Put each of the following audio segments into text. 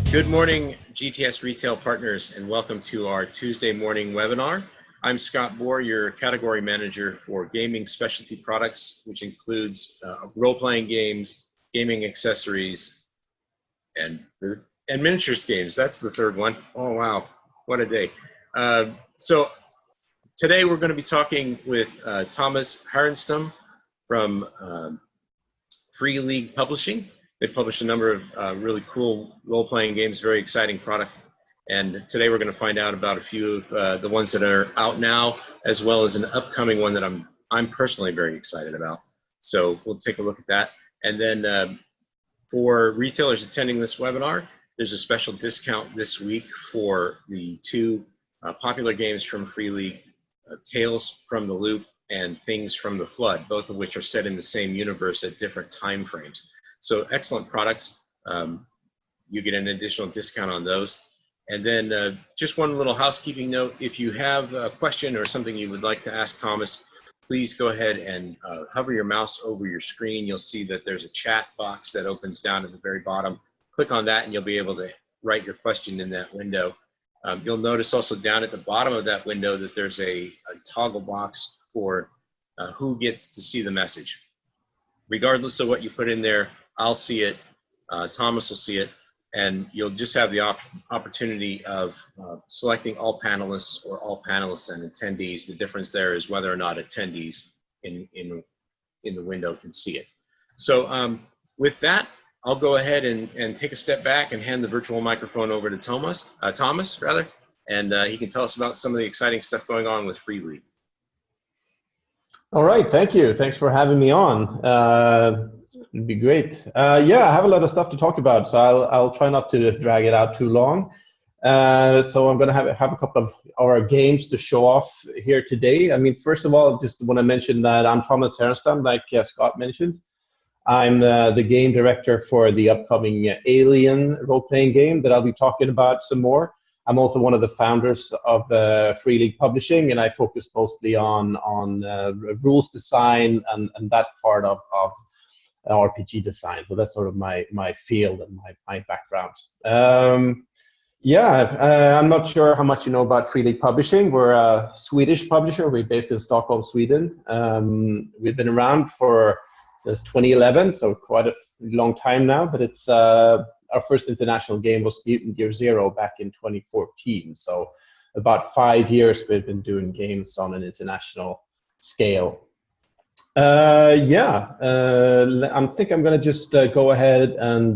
Good morning, GTS retail partners, and welcome to our Tuesday morning webinar. I'm Scott Bohr, your category manager for gaming specialty products, which includes role-playing games, gaming accessories, and miniatures games. That's the third one. Oh, wow, what a day. So today we're going to be talking with Tomas Harenstam from Free League Publishing. They publish a number of really cool role-playing games, very exciting product. And today we're going to find out about a few of the ones that are out now, as well as an upcoming one that I'm personally very excited about. So we'll take a look at that. And then for retailers attending this webinar, there's a special discount this week for the two popular games from Free League, Tales from the Loop and Things from the Flood, both of which are set in the same universe at different time frames. So excellent products. You get an additional discount on those. And then just one little housekeeping note, if you have a question or something you would like to ask Tomas, please go ahead and hover your mouse over your screen. You'll see that there's a chat box that opens down at the very bottom. Click on that and you'll be able to write your question in that window. You'll notice also down at the bottom of that window that there's a toggle box for who gets to see the message. Regardless of what you put in there, I'll see it, Tomas will see it, and you'll just have the opportunity of selecting all panelists or all panelists and attendees. The difference there is whether or not attendees in the window can see it. So with that, I'll go ahead and take a step back and hand the virtual microphone over to Tomas, and he can tell us about some of the exciting stuff going on with Free League. All right, thank you. Thanks for having me on. It'd be great. Yeah, I have a lot of stuff to talk about, so I'll try not to drag it out too long. So I'm going to have a couple of our games to show off here today. I mean, first of all, just want to mention that I'm Tomas Harenstam, like Scott mentioned. I'm the game director for the upcoming Alien role-playing game that I'll be talking about some more. I'm also one of the founders of Free League Publishing, and I focus mostly on rules design and that part of RPG design. So that's sort of my field and my background. Yeah, I'm not sure how much you know about Free League Publishing. We're a Swedish publisher. We're based in Stockholm, Sweden. We've been around since 2011, so quite a long time now, but it's our first international game was Mutant Year Zero back in 2014. So about 5 years we've been doing games on an international scale. Yeah, I think I'm going to just go ahead and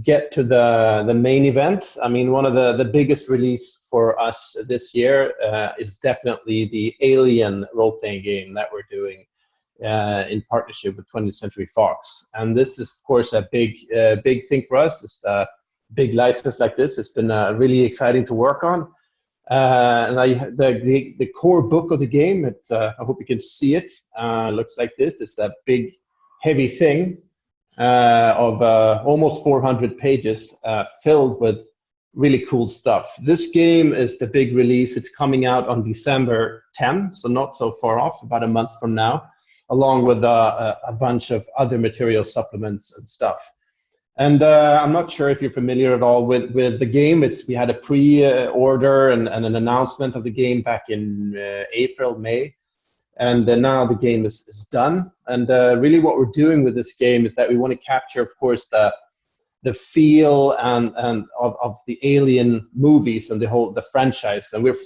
get to the main event. I mean, one of the biggest release for us this year is definitely the Alien role-playing game that we're doing in partnership with 20th Century Fox. And this is, of course, a big thing for us. It's a big license like this. It's been really exciting to work on. And the core book of the game, I hope you can see it, looks like this. It's a big, heavy thing of almost 400 pages filled with really cool stuff. This game is the big release. It's coming out on December 10, so not so far off, about a month from now, along with a bunch of other material supplements and stuff. And I'm not sure if you're familiar at all with the game. We had a pre-order and an announcement of the game back in April, May. And now the game is done. And really what we're doing with this game is that we want to capture, of course, the feel and of the Alien movies and the franchise. And we're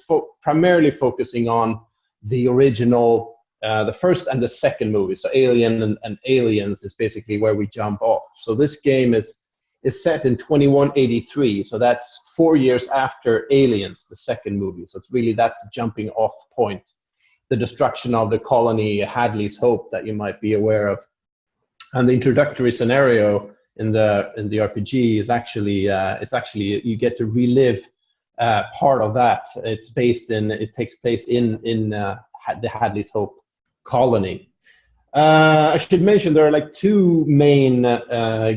primarily focusing on the original, the first and the second movie. So Alien and Aliens is basically where we jump off. So this game is set in 2183. So that's 4 years after Aliens, the second movie. So it's really, that's a jumping off point. The destruction of the colony Hadley's Hope that you might be aware of. And the introductory scenario in the RPG is actually, you get to relive part of that. It takes place in the Hadley's Hope colony. I should mention there are like two main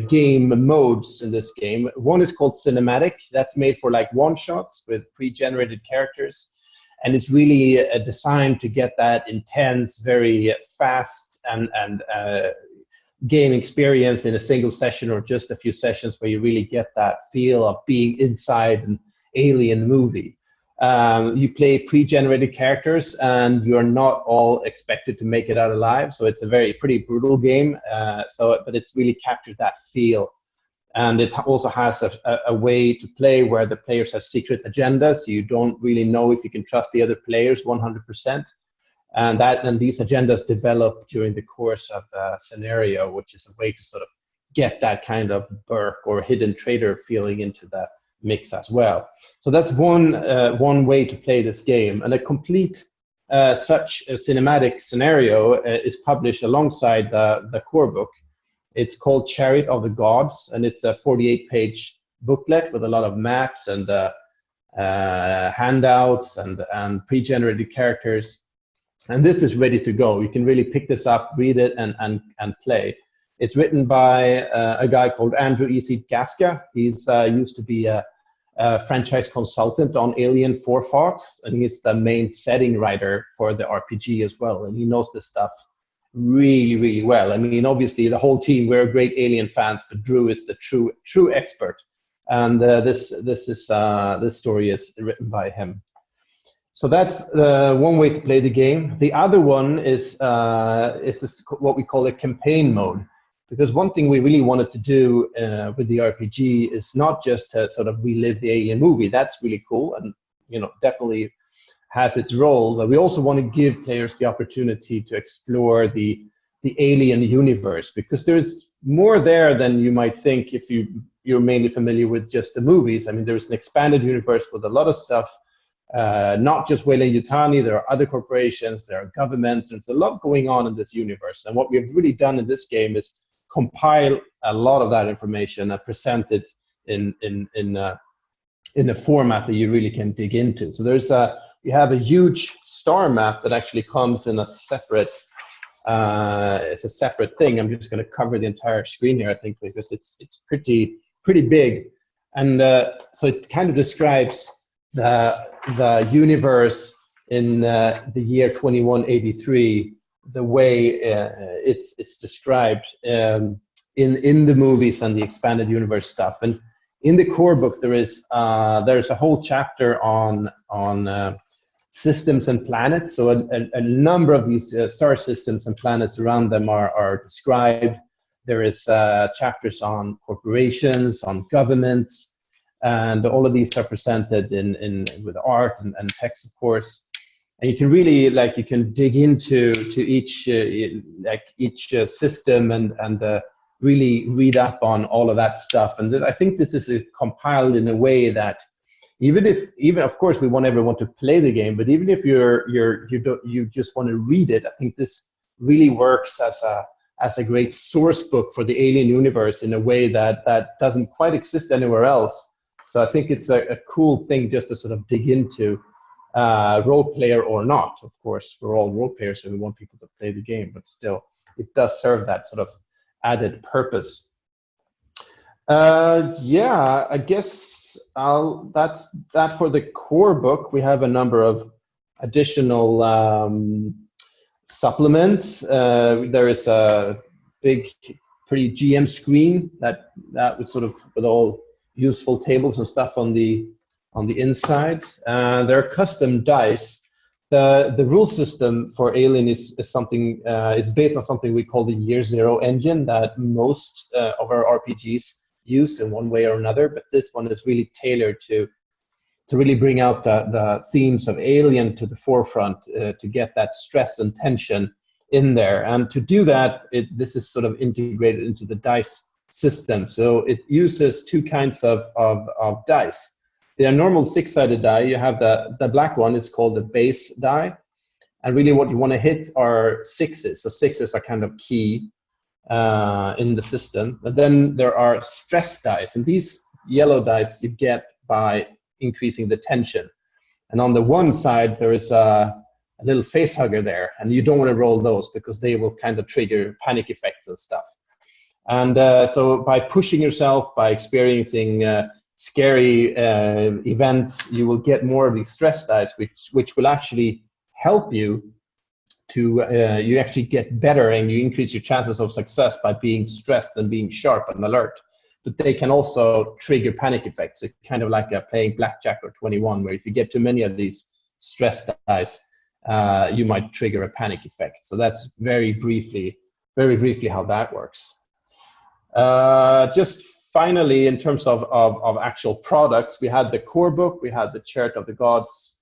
game modes in this game. One is called Cinematic. That's made for like one-shots with pre-generated characters. And it's really designed to get that intense, very fast and game experience in a single session or just a few sessions where you really get that feel of being inside an alien movie. You play pre-generated characters, and you're not all expected to make it out alive. So it's a pretty brutal game. But it's really captured that feel. And it also has a way to play where the players have secret agendas. So you don't really know if you can trust the other players 100%. And these agendas develop during the course of the scenario, which is a way to sort of get that kind of Burke or hidden traitor feeling into the mix as well. So that's one way to play this game. And a complete such a cinematic scenario is published alongside the core book. It's called Chariot of the Gods, and it's a 48-page booklet with a lot of maps and handouts and pre-generated characters. And this is ready to go. You can really pick this up, read it, and play. It's written by a guy called Andrew E.C. Gaska. He's used to be a franchise consultant on Alien Fox, and he's the main setting writer for the RPG as well. And he knows this stuff really, really well. I mean, obviously, the whole team, we're great Alien fans, but Drew is the true expert. And this story is written by him. So that's one way to play the game. The other one is what we call a campaign mode. Because one thing we really wanted to do with the RPG is not just to sort of relive the Alien movie. That's really cool and definitely has its role. But we also want to give players the opportunity to explore the Alien universe, because there's more there than you might think if you're mainly familiar with just the movies. I mean, there's an expanded universe with a lot of stuff. Not just Weyland-Yutani, there are other corporations, there are governments, and there's a lot going on in this universe. And what we've really done in this game is compile a lot of that information and present it in a format that you really can dig into. So you have a huge star map that actually comes in a separate it's a separate thing. I'm just going to cover the entire screen here, I think, because it's pretty big. And so it kind of describes the universe in the year 2183, the way it's described in the movies and the expanded universe stuff. And in the core book, there's a whole chapter on systems and planets. So a number of these star systems and planets around them are described. There is chapters on corporations, on governments, and all of these are presented with art and text, of course. And you can really you can dig into each system and really read up on all of that stuff. And I think this is compiled in a way that even of course we want everyone to play the game, but even if you just want to read it, I think this really works as a great source book for the Alien universe in a way that doesn't quite exist anywhere else. So I think it's a cool thing just to sort of dig into, role player or not. Of course, we're all role players, so we want people to play the game, but still, it does serve that sort of added purpose. Yeah, I guess that's that for the core book. We have a number of additional supplements. There is a big, pretty GM screen that would sort of with all useful tables and stuff on the inside. There are custom dice. The rule system for Alien is something is based on something we call the Year Zero engine that most of our RPGs use in one way or another. But this one is really tailored to really bring out the themes of Alien to the forefront, to get that stress and tension in there. And to do that, this is sort of integrated into the dice system. So it uses two kinds of dice. They are normal six-sided die. You have the black one is called the base die. And really what you want to hit are sixes. So sixes are kind of key in the system. But then there are stress dice. And these yellow dice you get by increasing the tension. And on the one side, there is a little face hugger there. And you don't want to roll those because they will kind of trigger panic effects and stuff. And so by pushing yourself, by experiencing scary events, you will get more of these stress dice, which will actually help you you actually get better and you increase your chances of success by being stressed and being sharp and alert. But they can also trigger panic effects. It's kind of like playing blackjack or 21, where if you get too many of these stress dice, you might trigger a panic effect. So that's very briefly how that works. Just finally, in terms of actual products, we had the core book, we had the Chariot of the Gods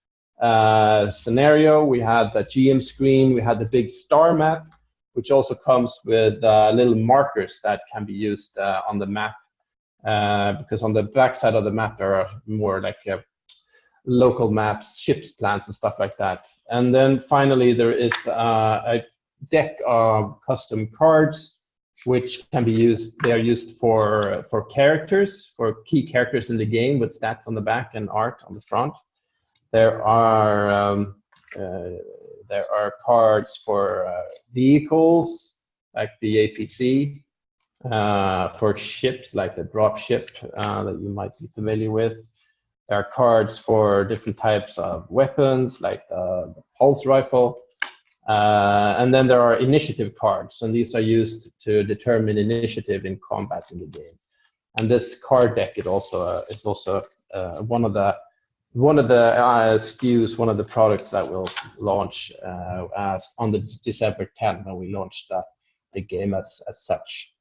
scenario, we had the GM screen, we had the big star map, which also comes with little markers that can be used on the map, because on the back side of the map there are more like local maps, ships, plans, and stuff like that. And then finally there is a deck of custom cards, which can be used. They are used for characters, for key characters in the game, with stats on the back and art on the front. There are cards for vehicles, like the APC, for ships, like the drop ship that you might be familiar with. There are cards for different types of weapons, like the pulse rifle. And then there are initiative cards, and these are used to determine initiative in combat in the game. And this card deck is also one of the SKUs, one of the products that will launch on the December 10th when we launch the game as such.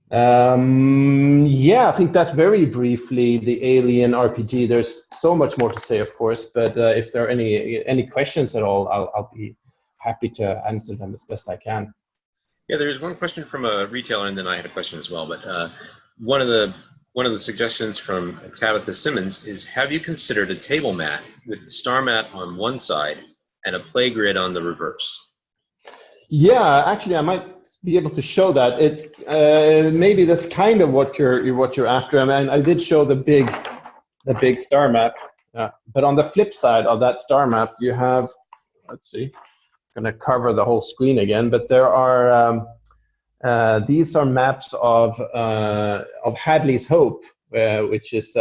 Yeah, I think that's very briefly the Alien RPG. There's so much more to say, of course, but if there are any questions at all, I'll be happy to answer them as best I can. Yeah, there's one question from a retailer, and then I had a question as well. But one of the suggestions from Tabitha Simmons is: have you considered a table mat with the star mat on one side and a play grid on the reverse? Yeah, actually, I might be able to show that. Maybe that's kind of what you're after. I mean, I did show the big star map, but on the flip side of that star map, you have, let's see, I'm going to cover the whole screen again, but there are these are maps of Hadley's Hope, which is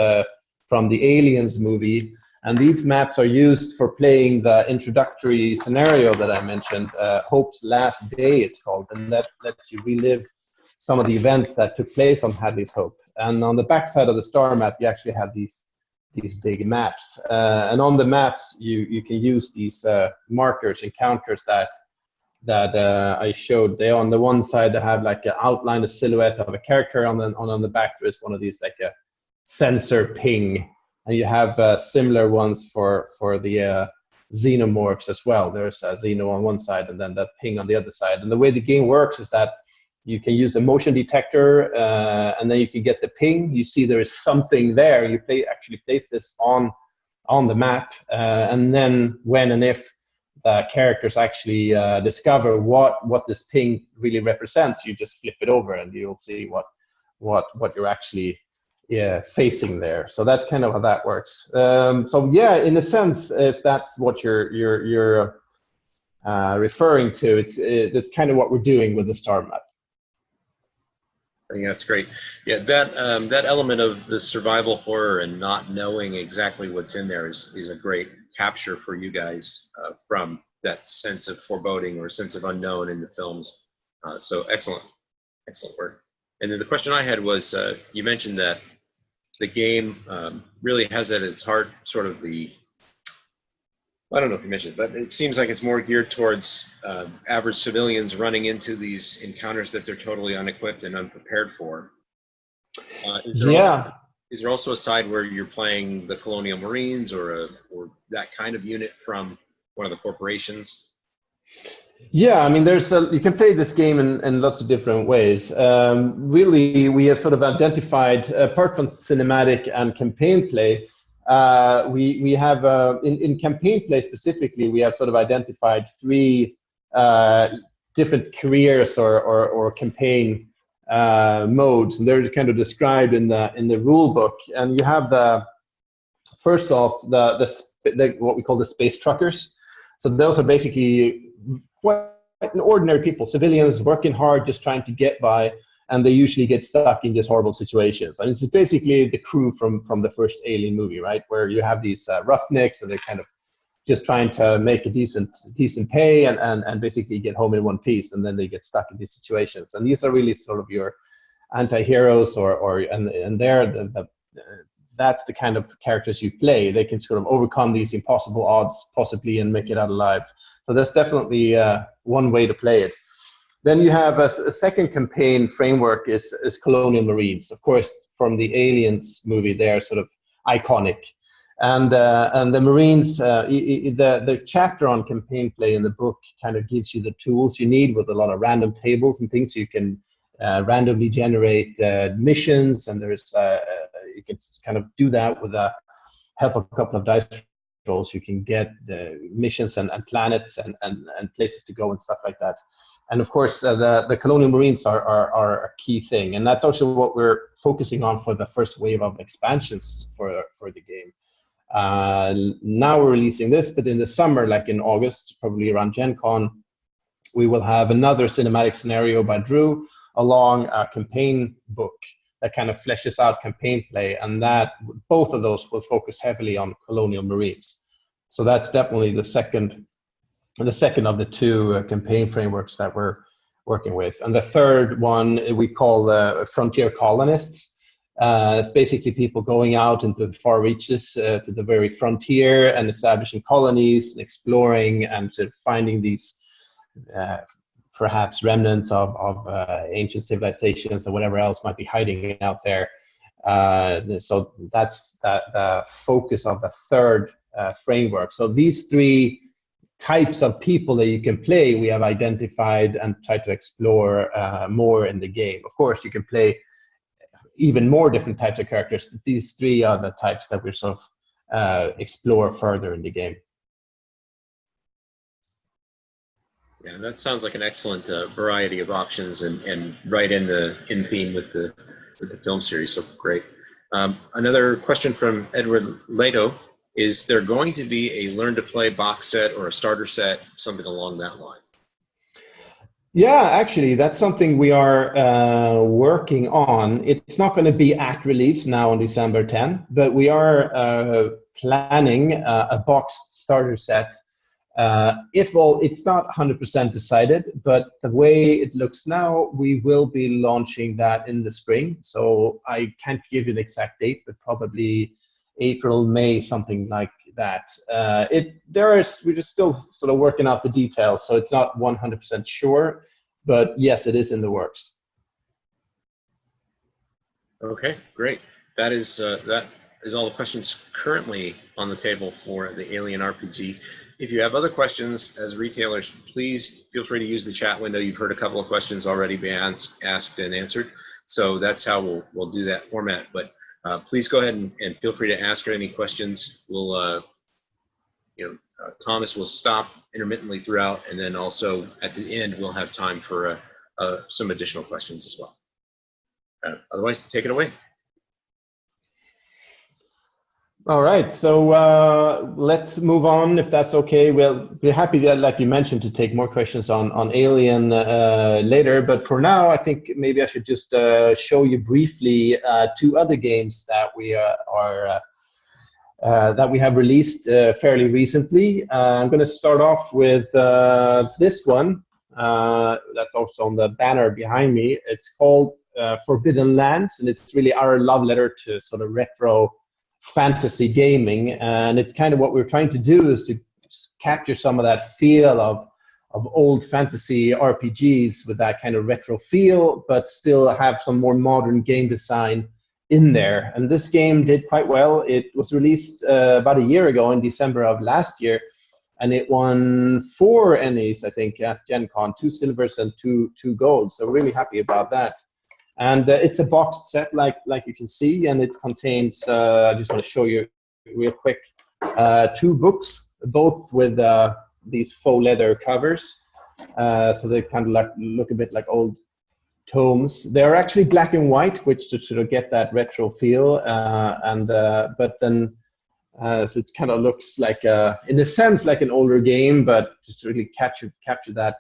from the Aliens movie. And these maps are used for playing the introductory scenario that I mentioned, Hope's Last Day, it's called, and that lets you relive some of the events that took place on Hadley's Hope. And on the backside of the star map, you actually have these big maps. And on the maps, you can use these markers and counters that I showed. They on the one side they have like an outline, a silhouette of a character. On the back there is one of these like a sensor ping. And you have similar ones for the xenomorphs as well. There's a xeno on one side and then that ping on the other side. And the way the game works is that you can use a motion detector and then you can get the ping. You see there is something there. You actually place this on the map. And then when and if the characters actually discover what this ping really represents, you just flip it over and you'll see what you're actually facing there. So that's kind of how that works. So yeah, in a sense, if that's what you're referring to, it's kind of what we're doing with the star map. I think that's great. Yeah, that element of the survival horror and not knowing exactly what's in there is a great capture for you guys from that sense of foreboding or sense of unknown in the films. So excellent work. And then the question I had was, you mentioned that the game really has at its heart sort of I don't know if you mentioned, but it seems like it's more geared towards average civilians running into these encounters that they're totally unequipped and unprepared for. Is there also a side where you're playing the Colonial Marines or that kind of unit from one of the corporations? Yeah, I mean, you can play this game in lots of different ways. Really, we have sort of identified, apart from cinematic and campaign play, we have in campaign play specifically, we have sort of identified 3 different careers or campaign modes, and they're kind of described in the rule book. And you have first off the what we call the space truckers. So those are basically quite ordinary people, civilians working hard, just trying to get by, and they usually get stuck in these horrible situations. And this is basically the crew from the first Alien movie, right? Where you have these roughnecks, and they're kind of just trying to make a decent pay and basically get home in one piece, and then they get stuck in these situations. And these are really sort of your anti-heroes, and that's the kind of characters you play. They can sort of overcome these impossible odds possibly and make it out alive. So that's definitely one way to play it. Then you have a second campaign framework is Colonial Marines. Of course, from the Aliens movie, they're sort of iconic. And the Marines, the chapter on campaign play in the book kind of gives you the tools you need with a lot of random tables and things. So you can randomly generate missions, and there's you can kind of do that with the help of a couple of dice rolls. You can get missions and planets and places to go and stuff like that. And of course, the Colonial Marines are a key thing, and that's also what we're focusing on for the first wave of expansions for the game. Now we're releasing this, but in the summer, like in August, probably around Gen Con, we will have another cinematic scenario by Drew along a campaign book that kind of fleshes out campaign play, and that both of those will focus heavily on Colonial Marines. So that's definitely the second of the two campaign frameworks that we're working with. And the third one we call Frontier Colonists. It's basically people going out into the far reaches to the very frontier and establishing colonies and exploring and sort of finding these perhaps remnants of ancient civilizations or whatever else might be hiding out there. So that's the focus of the third framework. So these three types of people that you can play, we have identified and tried to explore more in the game. Of course, you can play even more different types of characters, but these three are the types that we sort of explore further in the game. Yeah, that sounds like an excellent variety of options and right in theme with the film series. So great. Another question from Edward Leto: is there going to be a Learn to Play box set or a starter set, something along that line? Yeah, actually, that's something we are working on. It's not going to be at release now on December 10, but we are planning a boxed starter set. It's not 100% decided, but the way it looks now, we will be launching that in the spring. So I can't give you an exact date, but probably April, May, something like that. We're just still sort of working out the details, so it's not 100% sure, but yes, it is in the works. Okay, great. That is all the questions currently on the table for the Alien RPG. If you have other questions as retailers, please feel free to use the chat window. You've heard a couple of questions already be asked and answered, so that's how we'll do that format. But please go ahead and feel free to ask her any questions. We'll, Thomas will stop intermittently throughout, and then also at the end we'll have time for some additional questions as well. Otherwise, take it away. All right, so let's move on, if that's okay. We'll be happy, like you mentioned, to take more questions on Alien later. But for now, I think maybe I should just show you briefly two other games that we have released fairly recently. I'm going to start off with this one. That's also on the banner behind me. It's called Forbidden Lands, and it's really our love letter to sort of retro fantasy gaming. And it's kind of what we're trying to do is to capture some of that feel of old fantasy RPGs with that kind of retro feel, but still have some more modern game design in there. And this game did quite well. It was released about a year ago in December of last year, and it won 4 Emmys, I think, at Gen Con, 2 silvers and 2 golds. So really happy about that. And it's a boxed set, like you can see, and it contains, I just want to show you real quick, 2 books, both with these faux leather covers. So they kind of look a bit like old tomes. They're actually black and white, which to sort of get that retro feel, but then so it kind of looks like, in a sense, like an older game, but just to really capture that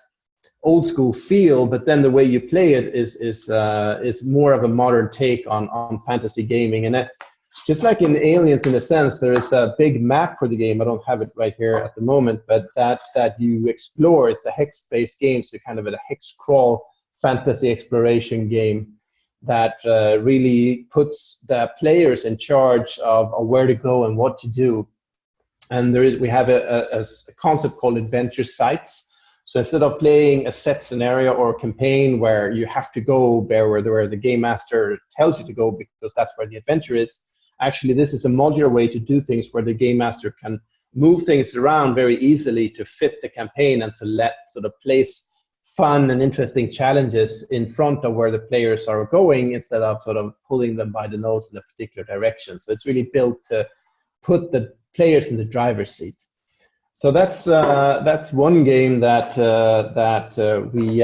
old school feel. But then the way you play it is more of a modern take on fantasy gaming, and just like in Aliens, in a sense, there is a big map for the game. I don't have it right here at the moment, but that you explore. It's a hex-based game, so kind of a hex crawl fantasy exploration game that really puts the players in charge of where to go and what to do. And we have a concept called adventure sites. So instead of playing a set scenario or a campaign where you have to go where the game master tells you to go because that's where the adventure is, actually this is a modular way to do things where the game master can move things around very easily to fit the campaign and to let sort of place fun and interesting challenges in front of where the players are going instead of sort of pulling them by the nose in a particular direction. So it's really built to put the players in the driver's seat. So that's one game that we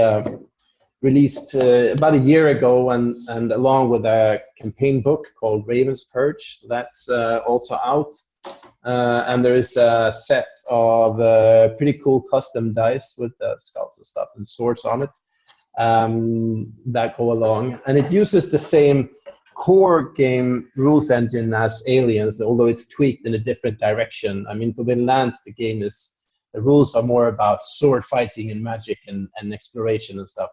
released about a year ago, and along with a campaign book called Raven's Purge. That's also out, and there is a set of pretty cool custom dice with skulls and stuff and swords on it that go along, and it uses the same core game rules engine as Aliens, although it's tweaked in a different direction. I mean, for Forbidden Lands, the rules are more about sword fighting and magic and exploration and stuff,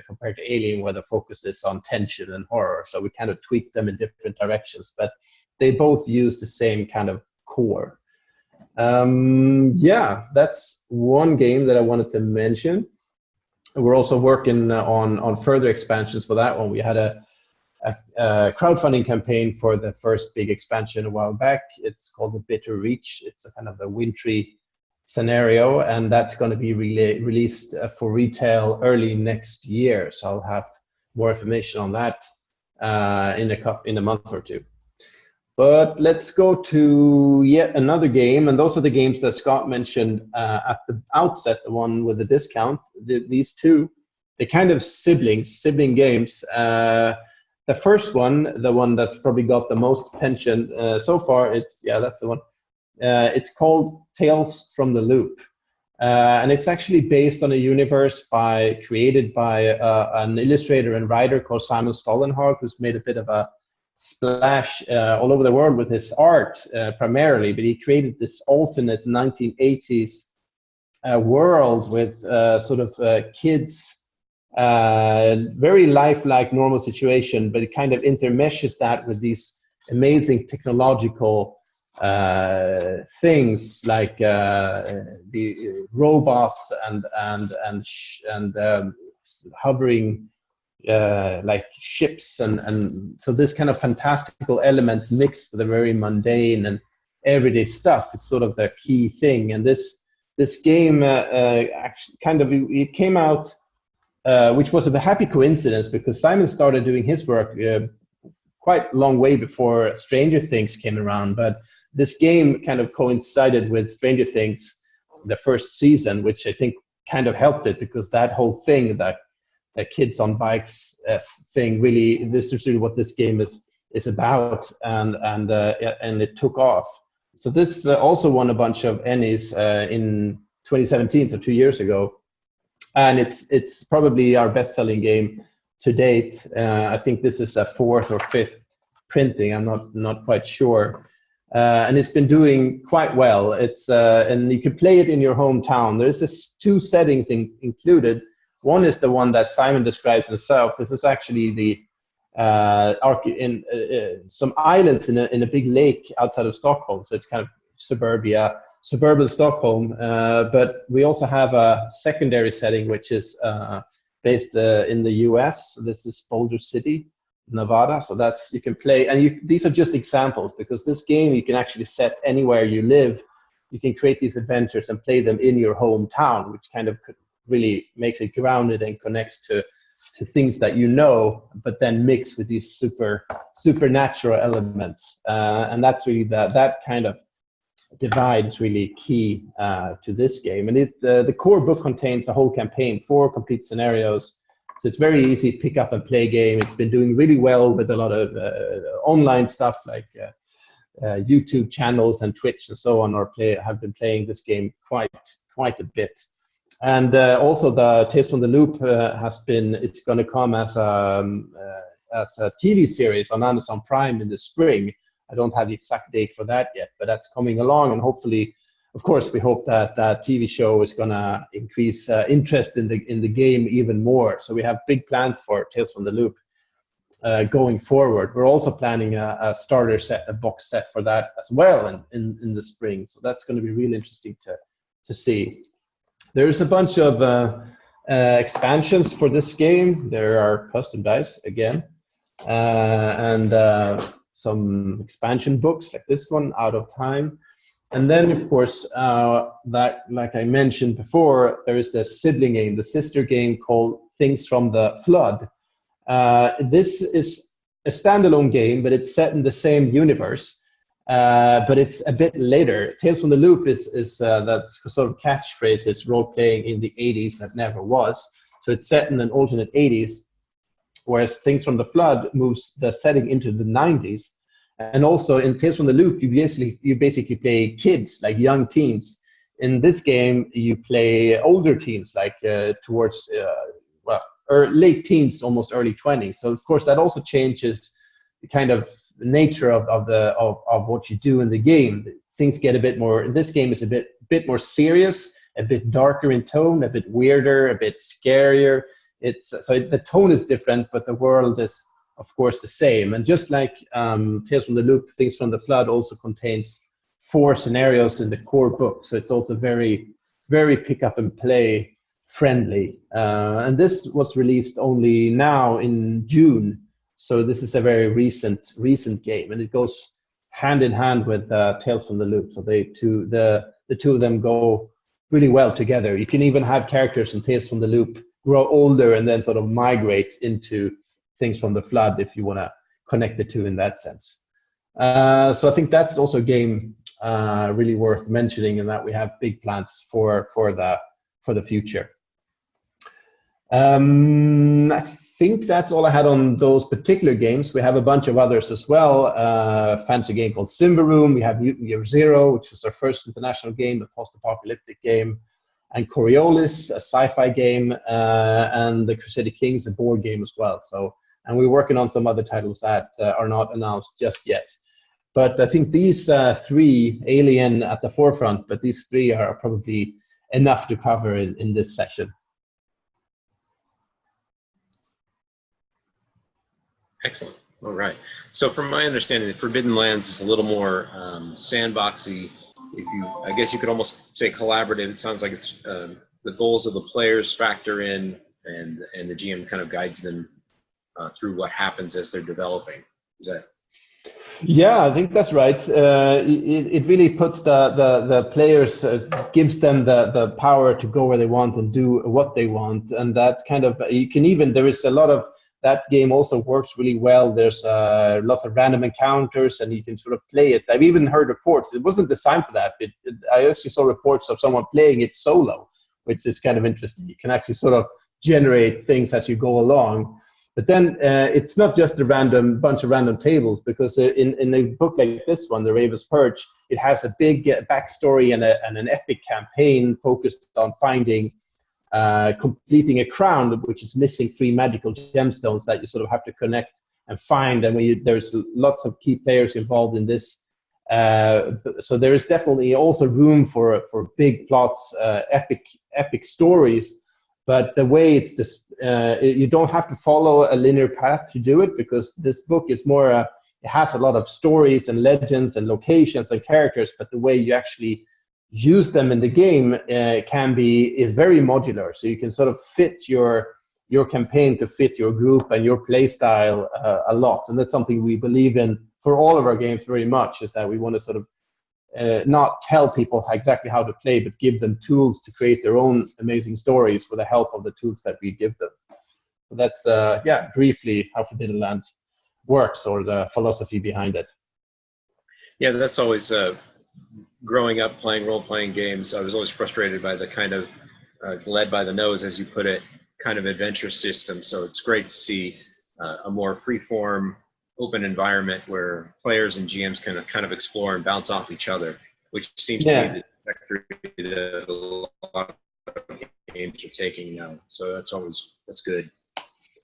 compared to Alien, where the focus is on tension and horror. So we kind of tweak them in different directions, but they both use the same kind of core. Yeah, that's one game that I wanted to mention. We're also working on further expansions for that one. We had a crowdfunding campaign for the first big expansion a while back. It's called The Bitter Reach. It's a kind of a wintry scenario, and that's going to be released for retail early next year. So I'll have more information on that in a month or two. But let's go to yet another game, and those are the games that Scott mentioned at the outset, the one with the discount. These two, they're kind of sibling games. The first one, the one that's probably got the most attention so far, that's the one. It's called Tales from the Loop. And it's actually based on a universe created by an illustrator and writer called Simon Stollenhag, who's made a bit of a splash all over the world with his art primarily, but he created this alternate 1980s world with sort of kids, very lifelike normal situation, but it kind of intermeshes that with these amazing technological things like the robots and hovering like ships, and so this kind of fantastical elements mixed with the very mundane and everyday stuff. It's sort of the key thing, and this game actually it came out. Which was a happy coincidence because Simon started doing his work quite a long way before Stranger Things came around. But this game kind of coincided with Stranger Things, the first season, which I think kind of helped it, because that whole thing, that kids on bikes thing, really, this is really what this game is about, and it took off. So this also won a bunch of Emmys in 2017, so 2 years ago. And it's probably our best-selling game to date. I think this is the 4th or 5th printing. I'm not quite sure, and it's been doing quite well. It's and you can play it in your hometown. There's 2 settings included. One is the one that Simon describes himself. This is actually the some islands in a big lake outside of Stockholm. So it's kind of suburban Stockholm, but we also have a secondary setting which is based in the US. This is Boulder City, Nevada. So you can play, and these are just examples, because this game you can actually set anywhere you live. You can create these adventures and play them in your hometown, which kind of really makes it grounded and connects to things that you know, but then mixed with these supernatural elements, and that's really that kind of divide is really key to this game. And the core book contains a whole campaign, 4 complete scenarios, so it's very easy to pick up and play game. It's been doing really well with a lot of online stuff like YouTube channels and Twitch and so on, have been playing this game quite a bit. And also the Tales from the Loop it's going to come as a TV series on Amazon Prime in the spring. I don't have the exact date for that yet, but that's coming along, and hopefully, of course, we hope that that TV show is gonna increase interest in the game even more. So we have big plans for Tales from the Loop going forward. We're also planning a starter set, a box set for that as well in the spring. So that's going to be really interesting to see. There's a bunch of expansions for this game. There are custom dice again, and some expansion books like this one, Out of Time. And then, of course, that, like I mentioned before, there is the sibling game, the sister game called Things from the Flood. This is a standalone game, but it's set in the same universe, but it's a bit later. Tales from the Loop is that's sort of catchphrase is role-playing in the 80s that never was. So it's set in an alternate 80s, whereas Things from the Flood moves the setting into the 90s. And also in Tales from the Loop, you basically play kids, like young teens. In this game, you play older teens, like towards or late teens, almost early 20s. So of course that also changes the kind of nature of what you do in the game. Things get a bit more. This game is a bit more serious, a bit darker in tone, a bit weirder, a bit scarier. The tone is different, but the world is of course the same. And just like Tales from the Loop, Things from the Flood also contains 4 scenarios in the core book. So it's also very, very pick up and play friendly. And this was released only now in June. So this is a very recent game, and it goes hand in hand with Tales from the Loop. So the two of them go really well together. You can even have characters in Tales from the Loop grow older and then sort of migrate into Things from the Flood if you want to connect the two in that sense. So I think that's also a game really worth mentioning, and that we have big plans for the future. I think that's all I had on those particular games. We have a bunch of others as well. A fantasy game called Simba Room. We have Mutant Year Zero, which was our first international game, a post-apocalyptic game. And Coriolis, a sci-fi game, and the Crusader Kings, a board game as well. So, and we're working on some other titles that are not announced just yet. But I think these 3, Alien at the forefront, but these 3 are probably enough to cover in this session. Excellent. All right. So from my understanding, Forbidden Lands is a little more sandboxy. I guess you could almost say collaborative. It sounds like it's the goals of the players factor in, and the GM kind of guides them through what happens as they're developing. Is that? Yeah, I think that's right. It really puts the players, gives them the power to go where they want and do what they want, and that kind of there is a lot of. That game also works really well. There's lots of random encounters, and you can sort of play it. I've even heard reports. It wasn't designed for that. I actually saw reports of someone playing it solo, which is kind of interesting. You can actually sort of generate things as you go along. But then it's not just a bunch of random tables, because in a book like this one, The Raven's Purge, it has a big backstory and an epic campaign focused on completing a crown, which is missing 3 magical gemstones that you sort of have to connect and find. And there's lots of key players involved in this. So there is definitely also room for big plots, epic stories. But the way it's you don't have to follow a linear path to do it, because this book is more, it has a lot of stories and legends and locations and characters, but the way you actually use them in the game is very modular. So you can sort of fit your campaign to fit your group and your play style a lot. And that's something we believe in for all of our games very much, is that we want to sort of not tell people exactly how to play, but give them tools to create their own amazing stories with the help of the tools that we give them. So that's, briefly how Forbidden Lands works, or the philosophy behind it. Yeah, that's always... growing up playing role-playing games, I was always frustrated by the kind of led by the nose, as you put it, kind of adventure system. So it's great to see a more free-form, open environment where players and GMs can kind of explore and bounce off each other, which seems to be the trajectory that a lot of games are taking now. So that's good.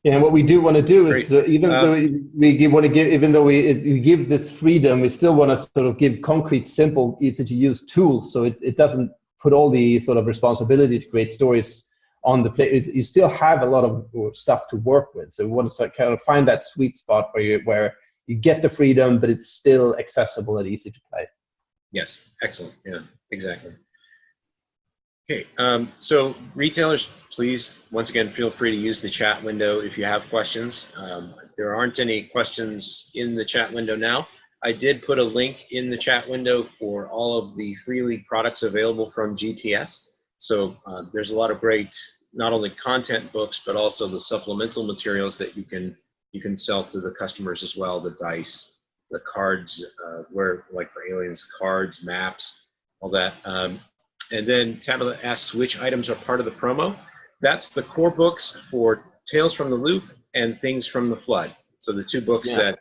Yeah, and what we do want to do is, Great. even though want to give, even though we give this freedom, we still want to sort of give concrete, simple, easy to use tools, so it doesn't put all the sort of responsibility to create stories on the play. You still have a lot of stuff to work with, so we want to sort of kind of find that sweet spot where you get the freedom, but it's still accessible and easy to play. Yes, excellent. Yeah, exactly. Okay, so retailers, please, once again, feel free to use the chat window if you have questions. There aren't any questions in the chat window now. I did put a link in the chat window for all of the Free League products available from GTS. So there's a lot of great, not only content books, but also the supplemental materials that you can sell to the customers as well, the dice, the cards, where like for Aliens, cards, maps, all that. And then Tabitha asks which items are part of the promo. That's the core books for Tales from the Loop and Things from the Flood. So the two books that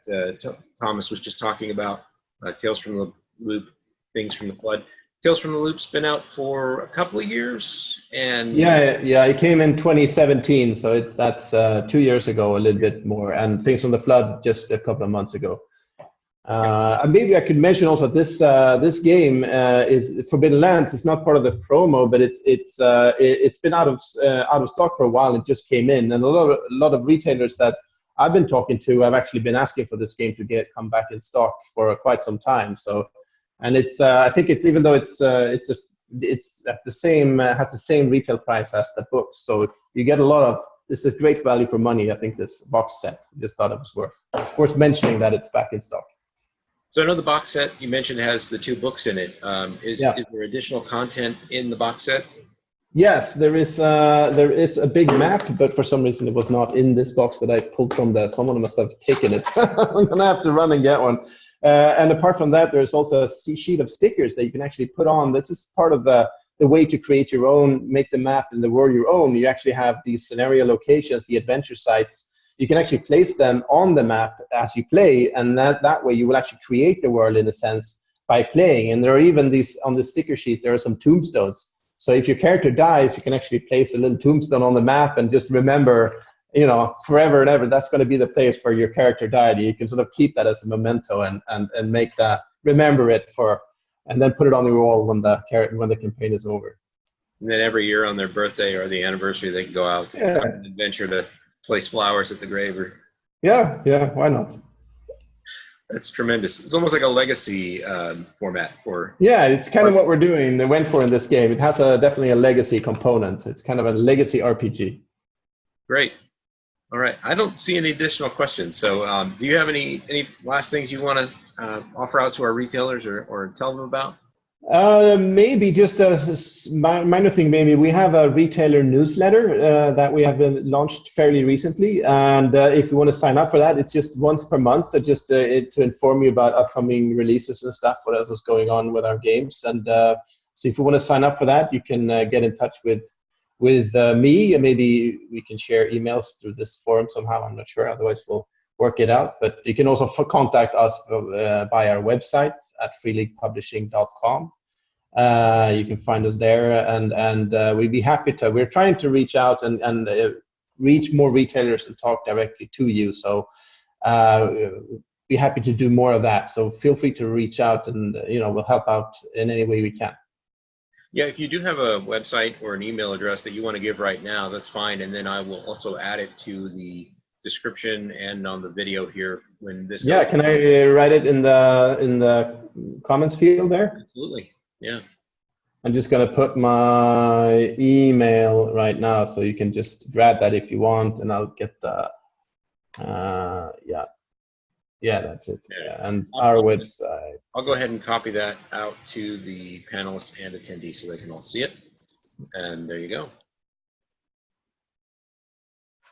Thomas was just talking about, Tales from the Loop, Things from the Flood. Tales from the Loop's been out for a couple of years, and yeah, it came in 2017, so that's 2 years ago, a little bit more, and Things from the Flood just a couple of months ago. Maybe I could mention also this game is Forbidden Lands. It's not part of the promo, but it's been out of stock for a while. It just came in, and a lot of retailers that I've been talking to have actually been asking for this game to come back in stock for quite some time. So, and it's I think it's, even though it's at the same has the same retail price as the books, so you get a lot of. This is great value for money. I think this box set. Just thought it was worth mentioning that it's back in stock. So I know the box set you mentioned has the two books in it. Is there additional content in the box set? Yes, there is a big map, but for some reason it was not in this box that I pulled from there. Someone must have taken it. I'm gonna have to run and get one. And apart from that, there's also a sheet of stickers that you can actually put on. This is part of the way to create your own, make the map and the world your own. You actually have these scenario locations, the adventure sites. You can actually place them on the map as you play, and that way you will actually create the world in a sense by playing. And there are even these, on the sticker sheet, there are some tombstones. So if your character dies, you can actually place a little tombstone on the map and just remember, forever and ever, that's going to be the place where your character died. You can sort of keep that as a memento and make that, remember it and then put it on the wall when the campaign is over. And then every year on their birthday or the anniversary, they can go out on an adventure to place flowers at the grave. Yeah, why not? That's tremendous. It's almost like a legacy format for. Yeah, it's kind of what we're doing. They went for in this game. It has definitely a legacy component. It's kind of a legacy RPG. Great. All right. I don't see any additional questions. So, do you have any last things you want to offer out to our retailers or tell them about? Maybe just a minor thing. Maybe we have a retailer newsletter that we have launched fairly recently, and if you want to sign up for that, it's just once per month, just to inform you about upcoming releases and stuff, what else is going on with our games. And so if you want to sign up for that, you can get in touch with me, and maybe we can share emails through this forum somehow. I'm not sure. Otherwise, we'll work it out. But you can also contact us by our website at freeleaguepublishing.com. You can find us there, and we'd be happy to. We're trying to reach out and reach more retailers and talk directly to you. So be happy to do more of that. So feel free to reach out, and we'll help out in any way we can. Yeah, if you do have a website or an email address that you want to give right now, that's fine. And then I will also add it to the description and on the video here when this goes. Yeah, can I write it in the comments field there? Absolutely. Yeah. I'm just going to put my email right now, so you can just grab that if you want, and I'll get the yeah, that's it. Yeah. And our website. I'll go ahead and copy that out to the panelists and attendees so they can all see it. And there you go.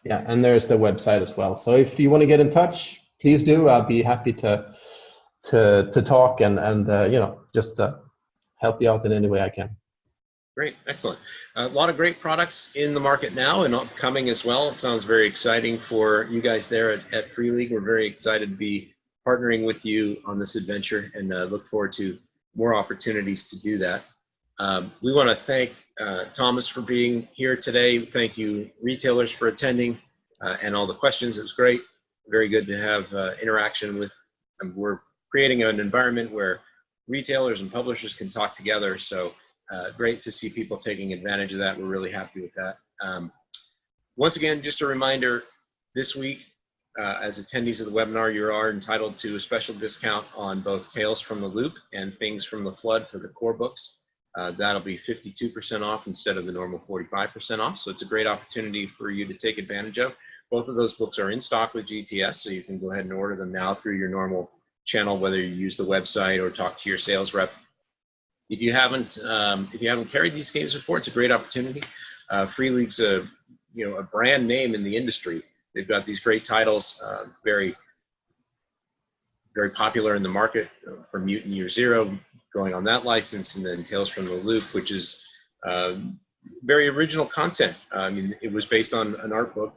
Yeah, and there's the website as well. So if you want to get in touch, please do. I'll be happy to talk and just help you out in any way I can. Great, excellent. A lot of great products in the market now and upcoming as well. It sounds very exciting for you guys there at Free League. We're very excited to be partnering with you on this adventure, and look forward to more opportunities to do that. We want to thank Thomas for being here today. Thank you, retailers, for attending. and all the questions. It was great. Very good to have interaction with. We're creating an environment where retailers and publishers can talk together. So great to see people taking advantage of that. We're really happy with that. Once again, just a reminder, this week, as attendees of the webinar, you are entitled to a special discount on both Tales from the Loop and Things from the Flood for the core books. That'll be 52% off instead of the normal 45% off. So it's a great opportunity for you to take advantage of. Both of those books are in stock with GTS, so you can go ahead and order them now through your normal channel, whether you use the website or talk to your sales rep. If you haven't carried these games before, it's a great opportunity. Free League's a brand name in the industry. They've got these great titles, very popular in the market, from Mutant Year Zero, going on that license, and then Tales from the Loop, which is very original content. I mean, it was based on an art book,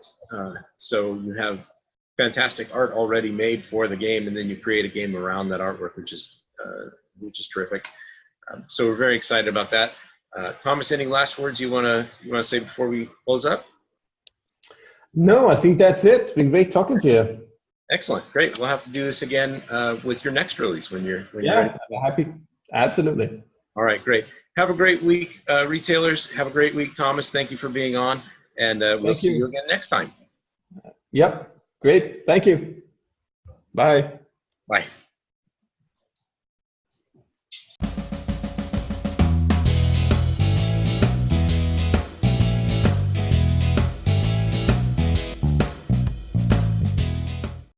so you have fantastic art already made for the game, and then you create a game around that artwork, which is terrific. So we're very excited about that. Thomas, any last words you want to say before we close up? No, I think that's it. It's been great talking to you. Excellent, great. We'll have to do this again with your next release when you're ready. Happy. Absolutely. All right, great. Have a great week, retailers. Have a great week, Thomas. Thank you for being on, and we'll see you again next time. Yep. Great. Thank you. Bye. Bye.